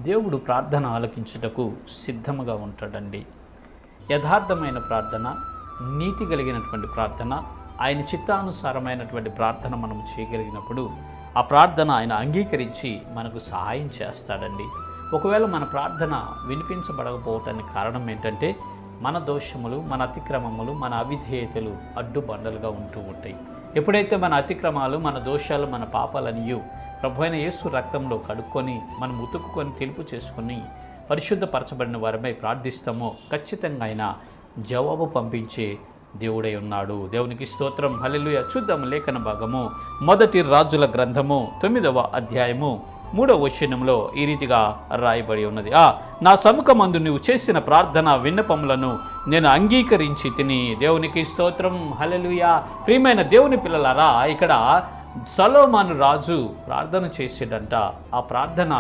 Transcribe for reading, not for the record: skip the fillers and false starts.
దేవుడు ప్రార్థన ఆలకించుటకు సిద్ధముగా ఉంటాడండి. యథార్థమైన ప్రార్థన, నీతి కలిగినటువంటి ప్రార్థన, ఆయన చిత్తానుసారమైనటువంటి ప్రార్థన మనం చేయగలిగినప్పుడు ఆ ప్రార్థన ఆయన అంగీకరించి మనకు సహాయం చేస్తాడండి. ఒకవేళ మన ప్రార్థన వినిపించబడకపోవటానికి కారణం ఏంటంటే మన దోషములు, మన అతిక్రమములు, మన అవిధేయతలు అడ్డుబండలుగా ఉంటూ ఉంటాయి. ఎప్పుడైతే మన అతిక్రమాలు, మన దోషాలు, మన పాపాలనియు ప్రభువైన యేసు రక్తంలో కడుక్కొని మనం ఉతుక్కుని తెలుపు చేసుకుని పరిశుద్ధపరచబడిన వారమై ప్రార్థిస్తామో ఖచ్చితంగా ఆయన జవాబు పంపించే దేవుడై ఉన్నాడు. దేవునికి స్తోత్రం, హల్లెలూయా. చూద్దాం లేఖన భాగము, మొదటి రాజుల గ్రంథము 9వ అధ్యాయము 3వ వచనంలో ఈ రీతిగా రాయబడి ఉన్నది. నా సముఖమందు నువ్వు చేసిన ప్రార్థన విన్నపములను నేను అంగీకరించి తిని. దేవునికి స్తోత్రం, హల్లెలూయా. ప్రియమైన దేవుని పిల్లలారా, ఇక్కడ సొలొమోను రాజు ప్రార్థన చేసేటంట. ఆ ప్రార్థన